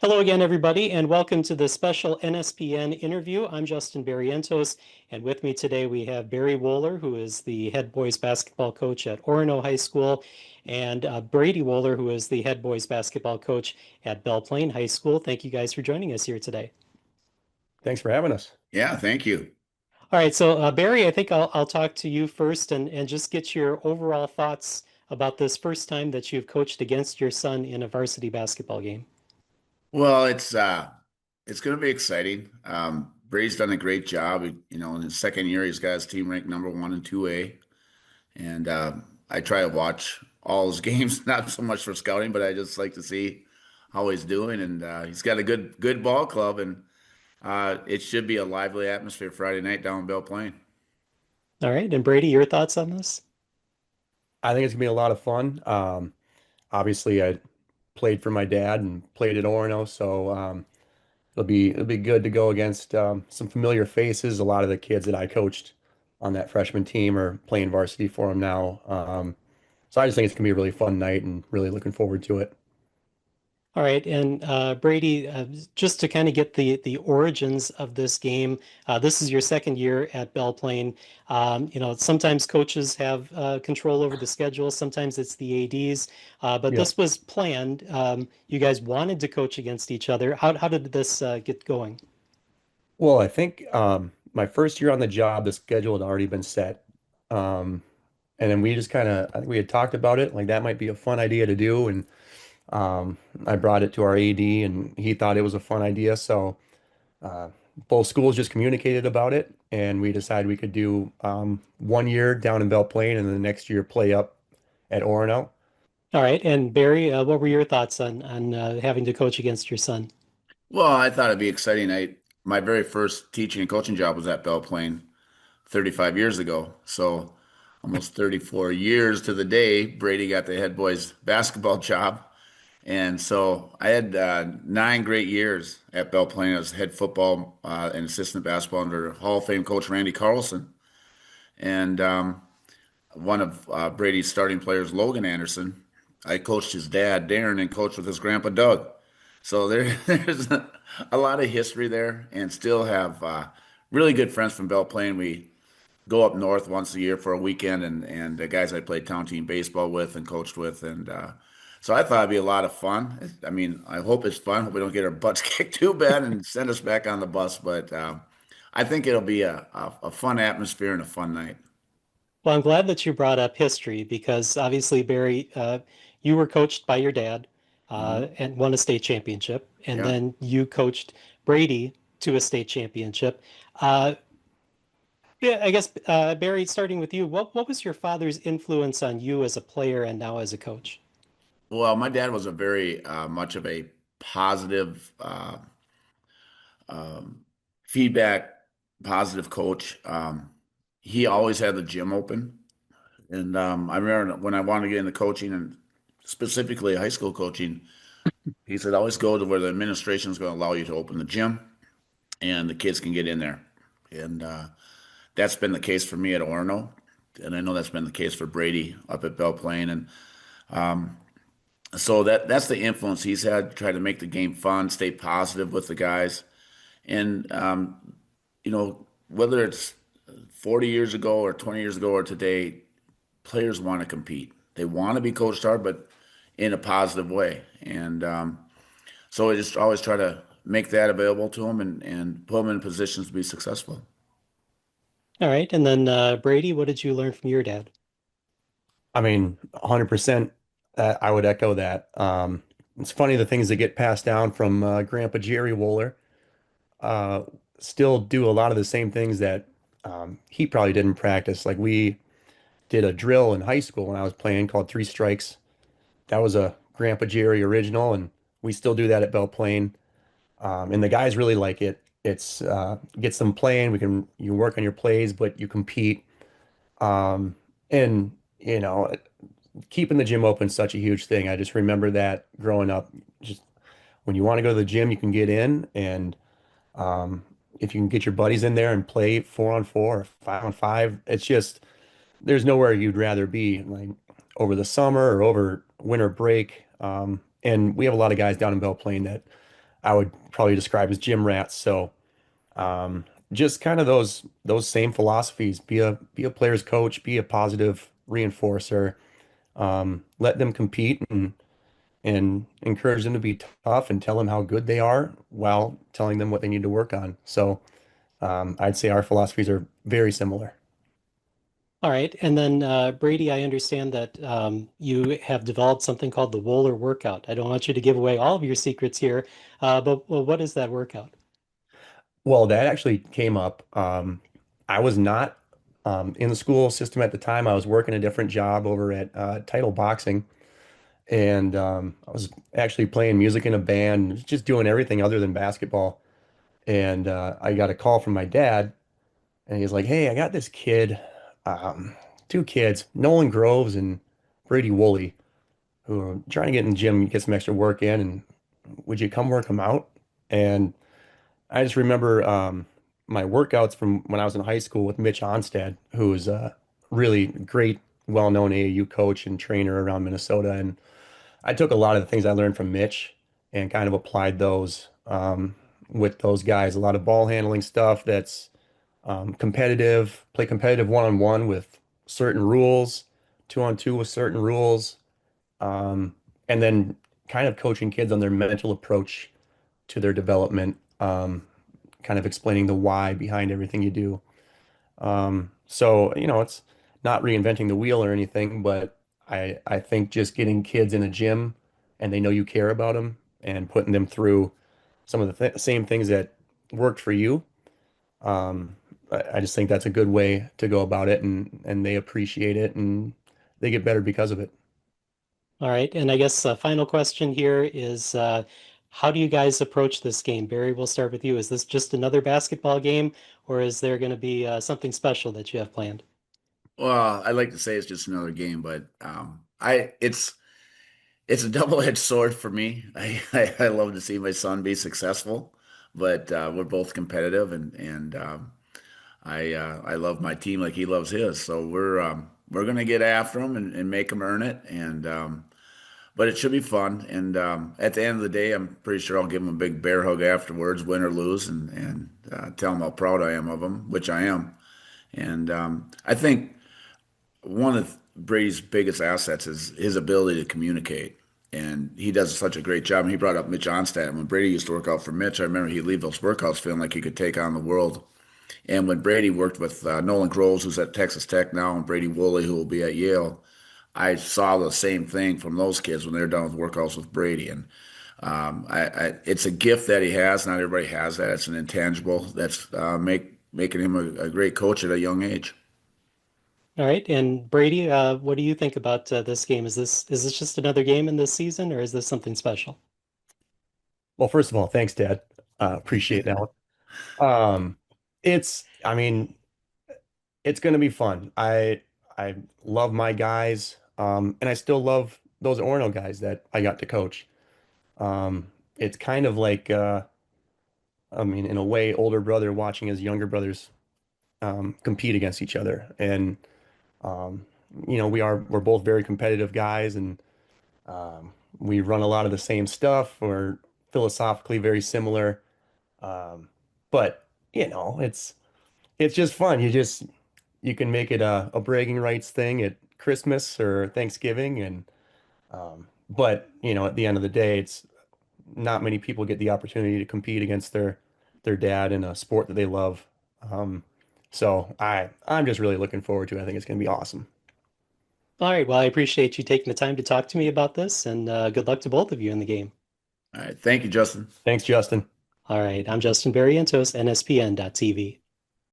Hello again, everybody, and welcome to the special NSPN interview. I'm Justin Barrientos, and with me today we have Barry Wohler, who is the head boys basketball coach at Orono High School, and Brady Wohler, who is the head boys basketball coach at Plaine High School. Thank you guys for joining us here today. Thanks for having us. Yeah, thank you. All right, so Barry, I think I'll talk to you first and just get your overall thoughts about this first time that you've coached against your son in a varsity basketball game. Well, it's going to be exciting. Brady's done a great job. In his second year, he's got his team ranked number one in 2A, and I try to watch all his games, not so much for scouting, but I just like to see how he's doing. And he's got a good ball club, and it should be a lively atmosphere Friday night down in Belle Plaine. All right, and Brady, your thoughts on this? I think it's gonna be a lot of fun. Obviously, I played for my dad and played at Orono, so it'll be good to go against some familiar faces. A lot of the kids that I coached on that freshman team are playing varsity for him now. So I just think it's gonna be a really fun night and really looking forward to it. All right, and Brady, just to kind of get the origins of this game, this is your second year at Belle Plaine. Sometimes coaches have control over the schedule, sometimes it's the ADs, but Yep. this was planned. You guys wanted to coach against each other. How did this get going? Well, I think my first year on the job, the schedule had already been set. Um, and then we just kind of, I think we had talked about it, like that might be a fun idea to do. And I brought it to our AD and he thought it was a fun idea. So uh, both schools just communicated about it and we decided we could do 1 year down in Belle Plaine and then the next year play up at Orono. All right, and Barry, what were your thoughts on having to coach against your son? Well, I thought it'd be exciting. My very first teaching and coaching job was at Belle Plaine 35 years ago. So almost 34 years to the day, Brady got the head boys basketball job. And so I had 9 great years at Belle Plaine as head football and assistant basketball under Hall of Fame coach Randy Carlson. And one of Brady's starting players, Logan Anderson, I coached his dad, Darren, and coached with his grandpa, Doug. So there's a lot of history there and still have really good friends from Belle Plaine. We go up north once a year for a weekend, and the guys I played town team baseball with and coached with, and so I thought it'd be a lot of fun. I mean, I hope it's fun. Hope we don't get our butts kicked too bad and send us back on the bus, but I think it'll be a fun atmosphere and a fun night. Well, I'm glad that you brought up history because obviously, Barry, you were coached by your dad Hmm. and won a state championship, and Yeah. then you coached Brady to a state championship. Uh, yeah, I guess Barry, starting with you, what was your father's influence on you as a player and now as a coach? Well, my dad was a very much of a positive um, feedback, positive coach. He always had the gym open. And I remember when I wanted to get into coaching and specifically high school coaching, he said, always go to where the administration is going to allow you to open the gym and the kids can get in there. And that's been the case for me at Orono. And I know that's been the case for Brady up at Belle Plaine. And so that's the influence he's had to try to make the game fun, stay positive with the guys. And, whether it's 40 years ago or 20 years ago or today, players want to compete. They want to be coached hard, but in a positive way. And so I just always try to make that available to them and put them in positions to be successful. All right, and then Brady, what did you learn from your dad? I mean, 100%, I would echo that. It's funny the things that get passed down from Grandpa Jerry Wohler uh, still do a lot of the same things that he probably didn't practice. Like we did a drill in high school when I was playing called Three Strikes. That was a Grandpa Jerry original, and we still do that at Belle Plaine. And the guys really like it. It's gets them playing. You work on your plays, but you compete. And you know, keeping the gym open is such a huge thing. I just remember that growing up. Just when you want to go to the gym, you can get in, and um, if you can get your buddies in there and play 4-on-4 or 5-on-5, it's just there's nowhere you'd rather be. Like over the summer or over winter break. And we have a lot of guys down in Belle Plaine that I would probably describe as gym rats. So just kind of those same philosophies. Be a player's coach, be a positive reinforcer, let them compete and encourage them to be tough and tell them how good they are while telling them what they need to work on. So I'd say our philosophies are very similar. All right. And then, Brady, I understand that you have developed something called the Wohler workout. I don't want you to give away all of your secrets here, but well, what is that workout? Well, that actually came up. I was not in the school system at the time. I was working a different job over at Title Boxing, and I was actually playing music in a band, just doing everything other than basketball. And I got a call from my dad, and he's like, "Hey, I got this kid, um, two kids, Nolan Groves and Brady Wohler, who are trying to get in the gym, get some extra work in, and would you come work them out?" And I just remember my workouts from when I was in high school with Mitch Onstad, who was a really great, well-known AAU coach and trainer around Minnesota. And I took a lot of the things I learned from Mitch and kind of applied those with those guys. A lot of ball handling stuff that's competitive, play competitive one-on-one with certain rules, two-on-two with certain rules, and then kind of coaching kids on their mental approach to their development. Kind of explaining the why behind everything you do. So, it's not reinventing the wheel or anything, but I think just getting kids in a gym and they know you care about them and putting them through some of the th same things that worked for you. I just think that's a good way to go about it, and they appreciate it and they get better because of it. All right. And I guess final question here is how do you guys approach this game? Barry, we'll start with you. Is this just another basketball game, or is there going to be something special that you have planned? Well, I like to say it's just another game, but I it's a double-edged sword for me. I love to see my son be successful, but we're both competitive, and I love my team like he loves his. So we're gonna get after him and make him earn it, and but it should be fun. And at the end of the day, I'm pretty sure I'll give him a big bear hug afterwards, win or lose, and tell him how proud I am of him, which I am. And I think one of Brady's biggest assets is his ability to communicate. And he does such a great job. And he brought up Mitch Onstad. When Brady used to work out for Mitch, I remember he'd leave those workouts feeling like he could take on the world. And when Brady worked with Nolan Groves, who's at Texas Tech now, and Brady Wooley, who will be at Yale, I saw the same thing from those kids when they're done with workouts with Brady. And it's a gift that he has. Not everybody has that. It's an intangible that's making him a great coach at a young age. All right. And Brady, what do you think about this game? Is this just another game in this season, or is this something special? Well, first of all, thanks, Dad. Appreciate that one. Um, I mean, it's going to be fun. I love my guys, and I still love those Orono guys that I got to coach. It's kind of like, I mean, in a way, older brother watching his younger brothers compete against each other, and um, we're both very competitive guys, and we run a lot of the same stuff. We're philosophically very similar, um, but it's just fun. You can make it a bragging rights thing at Christmas or Thanksgiving, and but at the end of the day, it's not many people get the opportunity to compete against their dad in a sport that they love. Um, so I'm just really looking forward to it. I think it's going to be awesome. All right. Well, I appreciate you taking the time to talk to me about this, and good luck to both of you in the game. All right. Thank you, Justin. Thanks, Justin. All right. I'm Justin Barrientos, NSPN.TV.